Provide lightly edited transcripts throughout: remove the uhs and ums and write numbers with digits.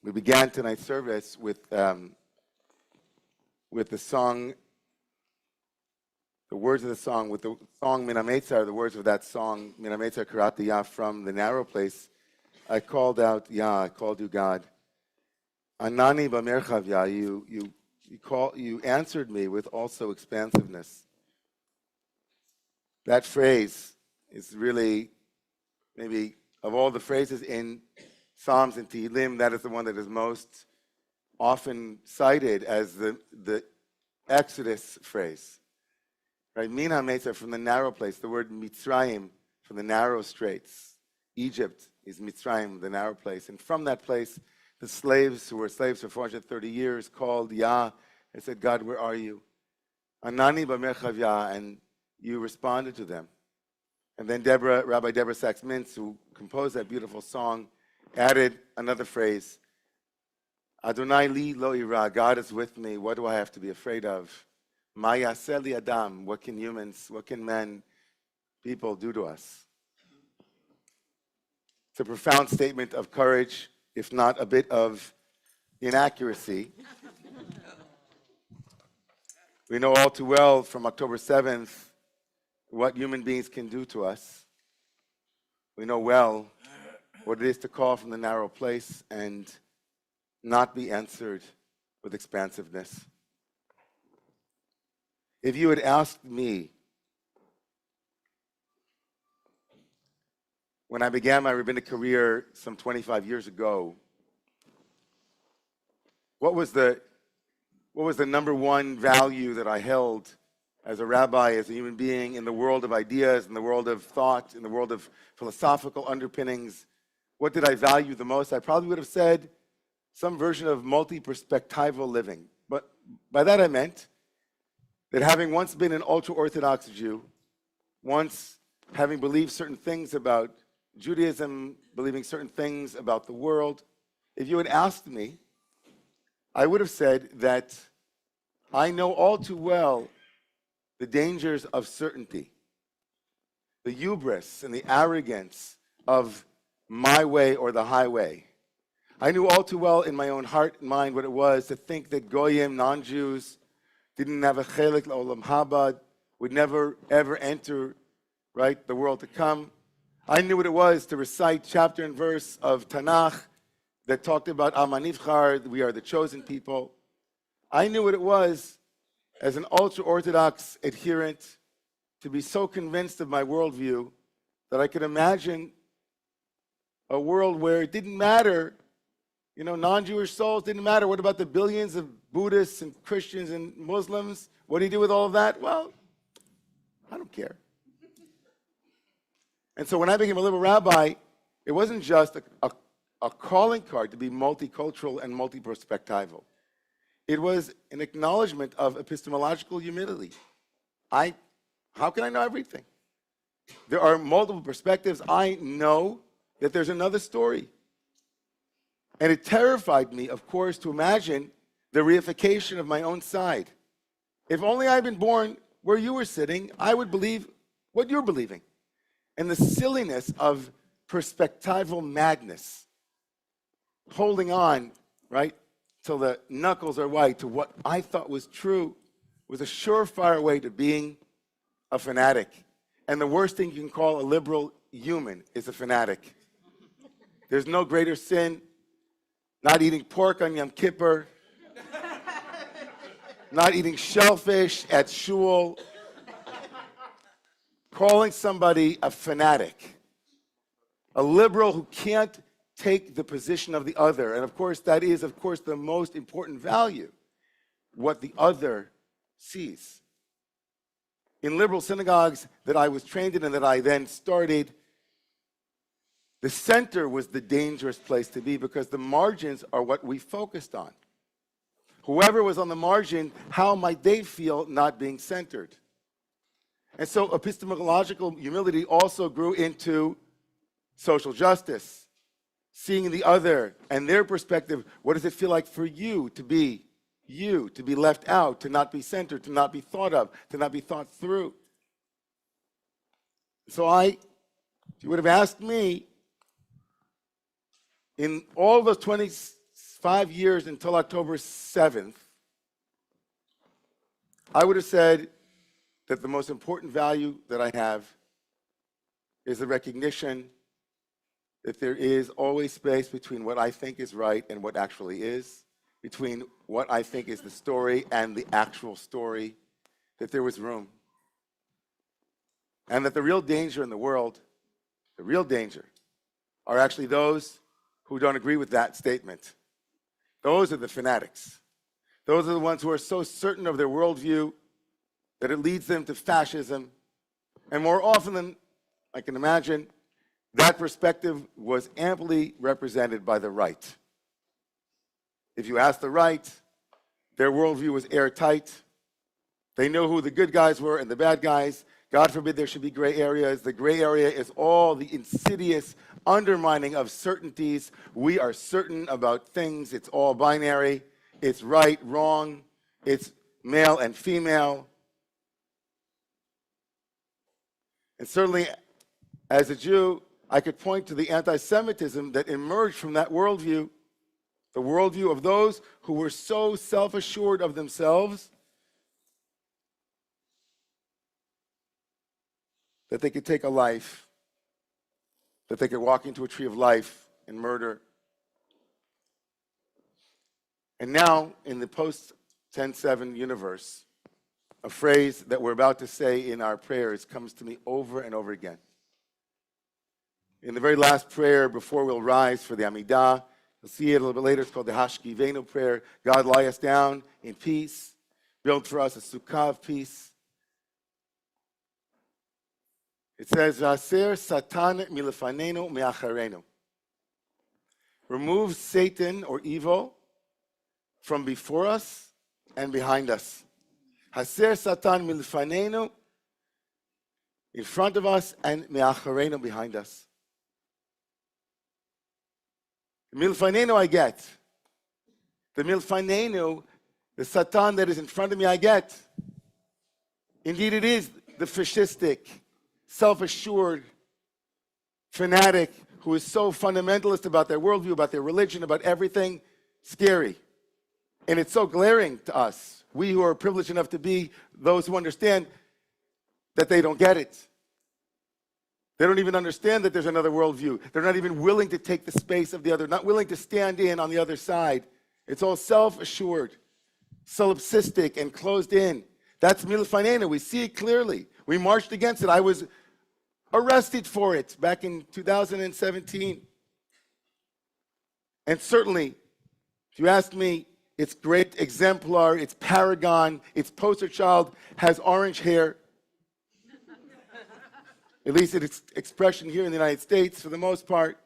We began tonight's service with the song, the words of the song, with the song Min HaMeitzar, the words of that song, Min HaMeitzar Karati Yah, from the narrow place. I called out Yah, I called you God. Anani b'merchav Yah, you answered me with also expansiveness. That phrase is really, maybe of all the phrases in Psalms and Tehillim, that is the one that is most often cited as the Exodus phrase. Right? Min HaMeitzar, from the narrow place, the word Mitzrayim, from the narrow straits. Egypt is Mitzrayim, the narrow place. And from that place, the slaves who were slaves for 430 years called Yah and said, God, where are you? Anani b'merchav Yah, and you responded to them. And then Rabbi Deborah Sachs-Mintz, who composed that beautiful song, added another phrase, Adonai li lo ira, God is with me, what do I have to be afraid of? Ma yaseh li adam, what can humans, what can men, people do to us? It's a profound statement of courage, if not a bit of inaccuracy. We know all too well from October 7th what human beings can do to us. We know well what it is to call from the narrow place and not be answered with expansiveness. If you had asked me when I began my rabbinic career some 25 years ago, what was the number one value that I held as a rabbi, as a human being, in the world of ideas, in the world of thought, in the world of philosophical underpinnings? What did I value the most? I probably would have said some version of multi-perspectival living. But by that I meant that having once been an ultra-Orthodox Jew, once having believed certain things about Judaism, believing certain things about the world, if you had asked me, I would have said that I know all too well the dangers of certainty, the hubris and the arrogance of my way or the highway. I knew all too well in my own heart and mind what it was to think that Goyim, non-Jews, didn't have a chelik l'olam haba, would never ever enter, right, the world to come. I knew what it was to recite chapter and verse of Tanakh that talked about Am HaNivchar, we are the chosen people. I knew what it was as an ultra-Orthodox adherent to be so convinced of my worldview that I could imagine a world where it didn't matter, non-Jewish souls didn't matter. What about the billions of Buddhists and Christians and Muslims? What do you do with all of that? Well, I don't care. And so when I became a liberal rabbi, it wasn't just a calling card to be multicultural and multi-perspectival. It was an acknowledgement of epistemological humility. How can I know everything? There are multiple perspectives. I know that there's another story. And it terrified me, of course, to imagine the reification of my own side. If only I'd been born where you were sitting, I would believe what you're believing. And the silliness of perspectival madness, holding on, right, till the knuckles are white to what I thought was true, was a surefire way to being a fanatic. And the worst thing you can call a liberal human is a fanatic. There's no greater sin. Not eating pork on Yom Kippur, not eating shellfish at shul, calling somebody a fanatic, a liberal who can't take the position of the other. And of course, that is, the most important value, what the other sees. In liberal synagogues that I was trained in and that I then started, the center was the dangerous place to be because the margins are what we focused on. Whoever was on the margin, how might they feel not being centered? And so epistemological humility also grew into social justice, seeing the other and their perspective. What does it feel like for you, to be left out, to not be centered, to not be thought of, to not be thought through? So if you would have asked me, in all those 25 5 years until October 7th, I would have said that the most important value that I have is the recognition that there is always space between what I think is right and what actually is, between what I think is the story and the actual story, that there was room. And that the real danger in the world, the real danger, are actually those who don't agree with that statement. Those are the fanatics. Those are the ones who are so certain of their worldview that it leads them to fascism. And more often than I can imagine, that perspective was amply represented by the right. If you ask the right, their worldview was airtight. They know who the good guys were and the bad guys. God forbid there should be gray areas. The gray area is all the insidious undermining of certainties. We are certain about things. It's all binary. It's right, wrong. It's male and female. And certainly, as a Jew, I could point to the anti-Semitism that emerged from that worldview, the worldview of those who were so self-assured of themselves that they could take a life, that they could walk into a tree of life and murder. And now, in the post-10-7 universe, a phrase that we're about to say in our prayers comes to me over and over again. In the very last prayer before we'll rise for the Amidah, you'll see it a little bit later, it's called the Hashkivenu prayer. God, lie us down in peace. Build for us a sukkah of peace. It says, Vaser Satan milefanenu me'acharenu. Remove Satan or evil from before us and behind us. Haser Satan milfanenu, in front of us, and me'acharenu, behind us. Milfanenu I get. The milfanenu, the Satan that is in front of me, I get. Indeed, it is the fascistic, self-assured fanatic who is so fundamentalist about their worldview, about their religion, about everything. Scary. And it's so glaring to us. We who are privileged enough to be those who understand that they don't get it. They don't even understand that there's another worldview. They're not even willing to take the space of the other, not willing to stand in on the other side. It's all self-assured, solipsistic, and closed in. That's milfanenu. We see it clearly. We marched against it. I was arrested for it back in 2017. And certainly, if you ask me, its great exemplar, its paragon, its poster child has orange hair. At least its expression here in the United States, for the most part.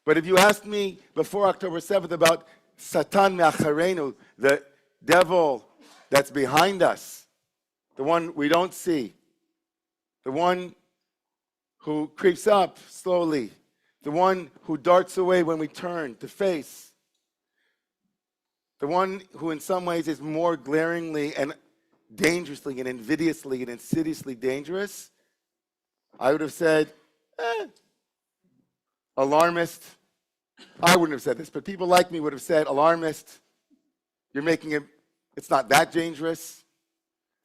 But if you asked me before October 7th about Satan me'acharenu, the devil that's behind us, the one we don't see, the one who creeps up slowly, the one who darts away when we turn to face, the one who in some ways is more glaringly and dangerously and invidiously and insidiously dangerous, I would have said, alarmist. I wouldn't have said this, but people like me would have said, alarmist. You're making it, it's not that dangerous.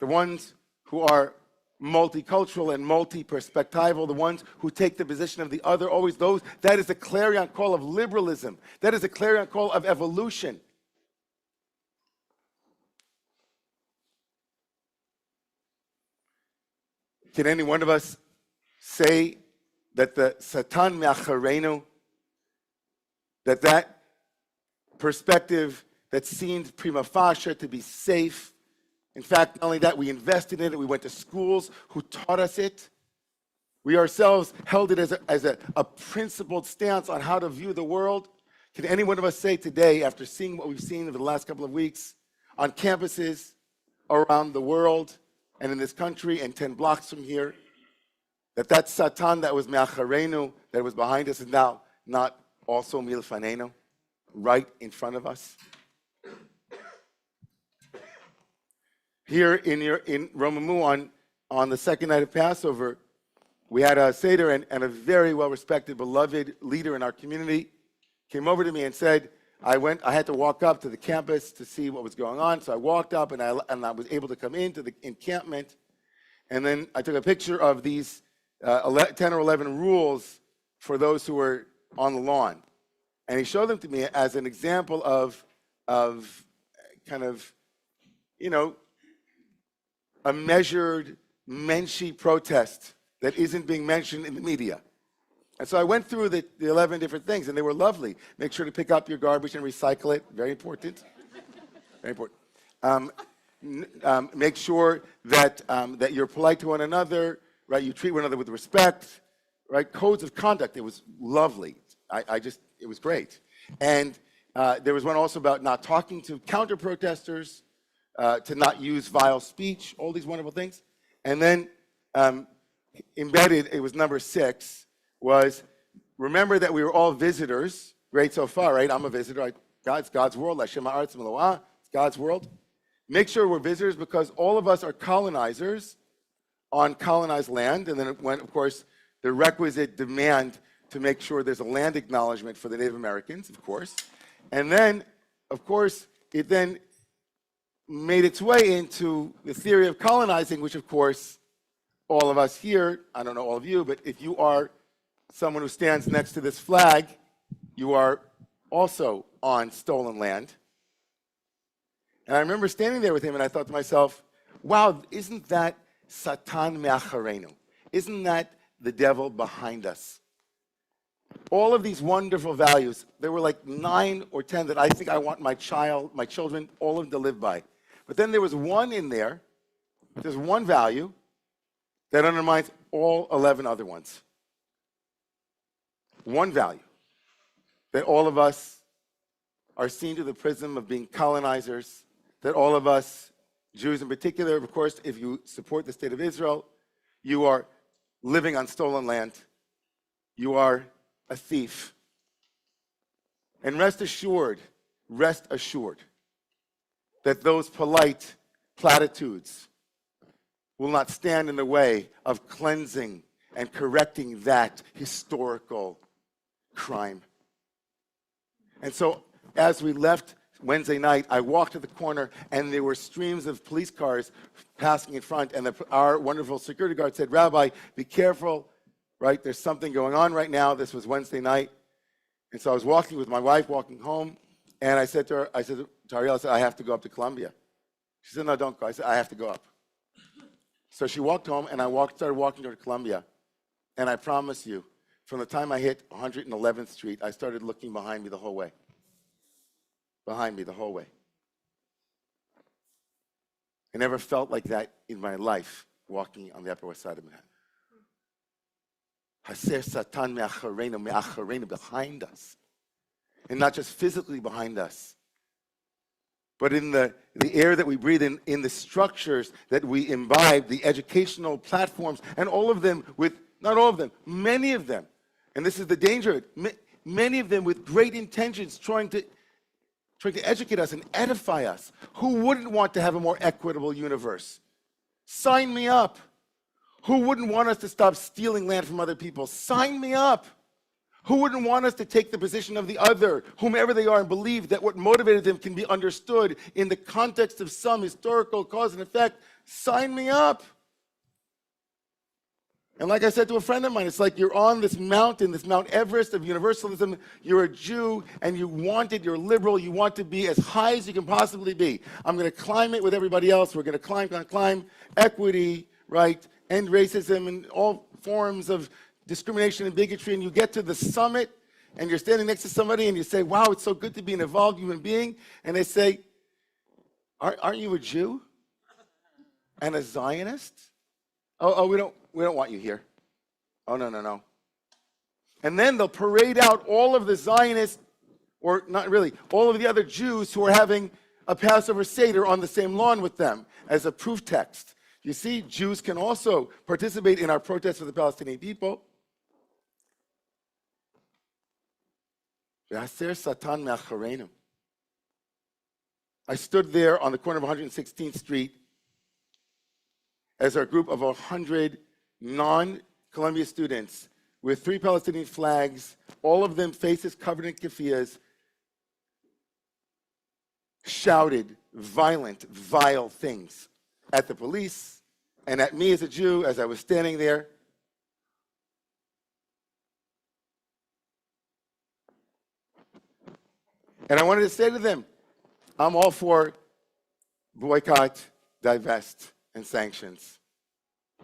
The ones who are multicultural and multi-perspectival, the ones who take the position of the other, always those, that is a clarion call of liberalism. That is a clarion call of evolution. Can any one of us say that the Satan me'acharenu, that perspective that seemed prima facie to be safe, in fact, not only that, we invested in it, we went to schools who taught us it. We ourselves held it as a principled stance on how to view the world. Can any one of us say today, after seeing what we've seen over the last couple of weeks on campuses around the world and in this country and 10 blocks from here, that Satan that was me'acharenu, that was behind us, is now not also milfanenu, right in front of us? Here in Romamu on the second night of Passover, we had a Seder and a very well-respected, beloved leader in our community came over to me and said, I had to walk up to the campus to see what was going on. So I walked up and I was able to come into the encampment. And then I took a picture of these 10 or 11 rules for those who were on the lawn. And he showed them to me as an example of kind of, a measured menschy protest that isn't being mentioned in the media. And so I went through the 11 different things, and they were lovely. Make sure to pick up your garbage and recycle it. Very important. Very important. Make sure that you're polite to one another, right? You treat one another with respect, right? Codes of conduct. It was lovely. It was great. And there was one also about not talking to counter-protesters, to not use vile speech, all these wonderful things. And then embedded, it was number 6, was remember that we were all visitors. Great so far, right? I'm a visitor. It's God's world. It's God's world. Make sure we're visitors because all of us are colonizers on colonized land. And then it went, of course, the requisite demand to make sure there's a land acknowledgement for the Native Americans, of course. And then, of course, it then made its way into the theory of colonizing, which, of course, all of us here, I don't know all of you, but if you are someone who stands next to this flag, you are also on stolen land. And I remember standing there with him, and I thought to myself, wow, isn't that Satan me'acharenu? Isn't that the devil behind us? All of these wonderful values, there were like 9 or 10 that I think I want my children, all of them to live by. But then there was one in there, there's one value that undermines all 11 other ones. One value, that all of us are seen through the prism of being colonizers, that all of us, Jews in particular, of course, if you support the state of Israel, you are living on stolen land. You are a thief. And rest assured that those polite platitudes will not stand in the way of cleansing and correcting that historical crime. And so as we left Wednesday night, I walked to the corner and there were streams of police cars passing in front, and our wonderful security guard said, Rabbi, be careful, right? There's something going on right now. This was Wednesday night. And so I was walking with my wife, walking home, and I said to Ariel, I have to go up to Columbia. She said, no, don't go. I said, I have to go up. So she walked home, and I started walking toward Columbia. And I promise you, from the time I hit 111th Street, I started looking behind me the whole way. Behind me the whole way. I never felt like that in my life, walking on the Upper West Side of Manhattan. Haser Satan me'acharenu, behind us. And not just physically behind us, but in the air that we breathe, in the structures that we imbibe, the educational platforms, and all of them not all of them, many of them, and this is the danger, many of them with great intentions trying to educate us and edify us. Who wouldn't want to have a more equitable universe? Sign me up. Who wouldn't want us to stop stealing land from other people? Sign me up. Who wouldn't want us to take the position of the other, whomever they are, and believe that what motivated them can be understood in the context of some historical cause and effect? Sign me up. And like I said to a friend of mine, it's like you're on this mountain, this Mount Everest of universalism. You're a Jew, and you're liberal, you want to be as high as you can possibly be. I'm going to climb it with everybody else. We're going to climb equity, right? End racism and all forms of discrimination and bigotry, and you get to the summit, and you're standing next to somebody, and you say, wow, it's so good to be an evolved human being. And they say, aren't you a Jew? And a Zionist? Oh, we don't want you here. Oh, no. And then they'll parade out all of the Zionists, or not really, all of the other Jews who are having a Passover Seder on the same lawn with them as a proof text. You see, Jews can also participate in our protest for the Palestinian people. Satan me'acharenu. I stood there on the corner of 116th Street as our group of 100 non-Columbia students with 3 Palestinian flags, all of them faces covered in keffiyehs, shouted violent, vile things at the police and at me as a Jew as I was standing there. And I wanted to say to them, I'm all for boycott, divest, and sanctions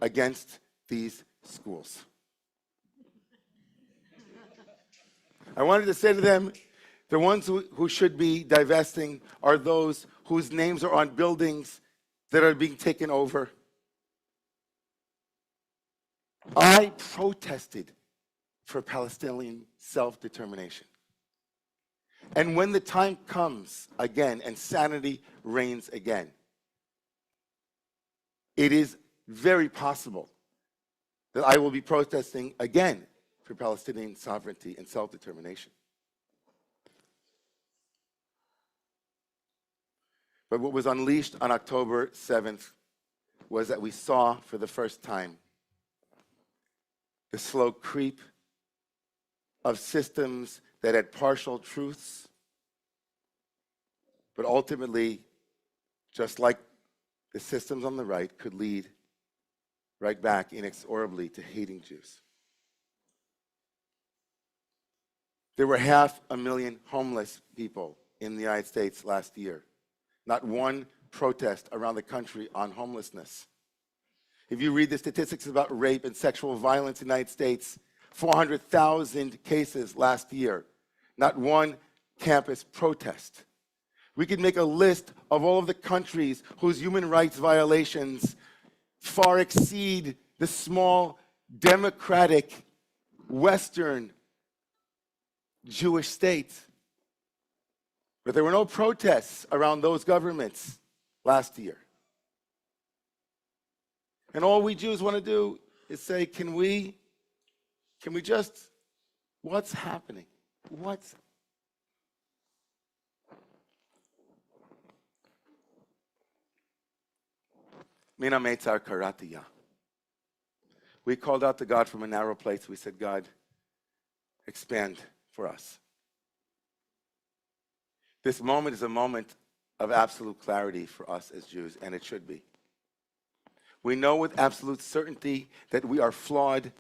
against these schools. I wanted to say to them, the ones who should be divesting are those whose names are on buildings that are being taken over. I protested for Palestinian self-determination. And when the time comes again and sanity reigns again, it is very possible that I will be protesting again for Palestinian sovereignty and self-determination. But what was unleashed on October 7th was that we saw for the first time the slow creep of systems that had partial truths, but ultimately, just like the systems on the right, could lead right back inexorably to hating Jews. There were 500,000 homeless people in the United States last year. Not one protest around the country on homelessness. If you read the statistics about rape and sexual violence in the United States, 400,000 cases last year. Not one campus protest. We could make a list of all of the countries whose human rights violations far exceed the small, democratic, Western Jewish states. But there were no protests around those governments last year. And all we Jews want to do is say, can we just, what's happening? What's Mina Meitzar Karatiya. We called out to God from a narrow place. We said, God, expand for us. This moment is a moment of absolute clarity for us as Jews, and it should be. We know with absolute certainty that we are flawed,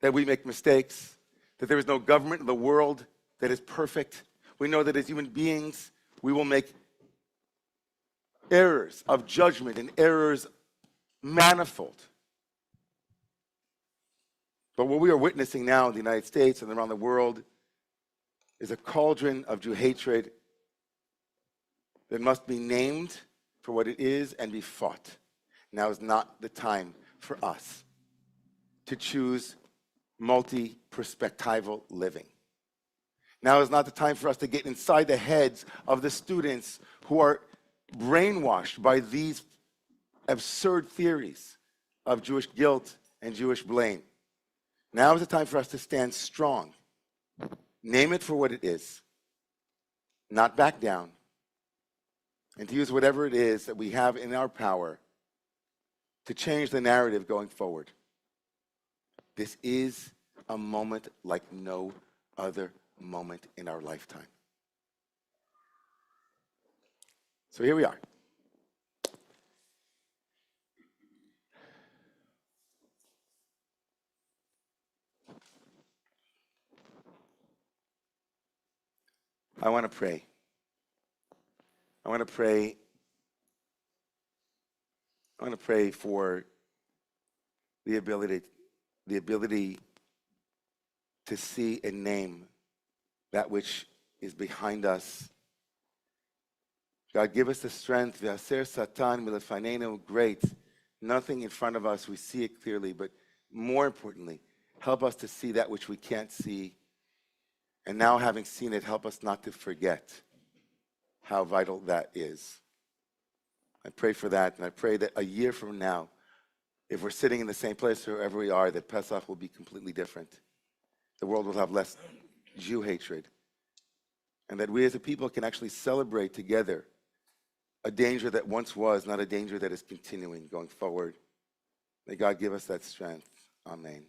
that we make mistakes, that there is no government in the world that is perfect. We know that as human beings, we will make errors of judgment and errors manifold. But what we are witnessing now in the United States and around the world is a cauldron of Jew hatred that must be named for what it is and be fought. Now is not the time for us to choose multi-perspectival living. Now is not the time for us to get inside the heads of the students who are brainwashed by these absurd theories of Jewish guilt and Jewish blame. Now is the time for us to stand strong, name it for what it is, not back down, and to use whatever it is that we have in our power to change the narrative going forward. This is a moment like no other moment in our lifetime. So here we are. I want to pray. I want to pray for the ability to see and name that which is behind us. God, give us the strength. V'aser Satan milefanenu, great. Nothing in front of us, we see it clearly, but more importantly, help us to see that which we can't see. And now, having seen it, help us not to forget how vital that is. I pray for that, and I pray that a year from now, if we're sitting in the same place wherever we are, that Pesach will be completely different. The world will have less Jew hatred. And that we as a people can actually celebrate together a danger that once was, not a danger that is continuing going forward. May God give us that strength. Amen.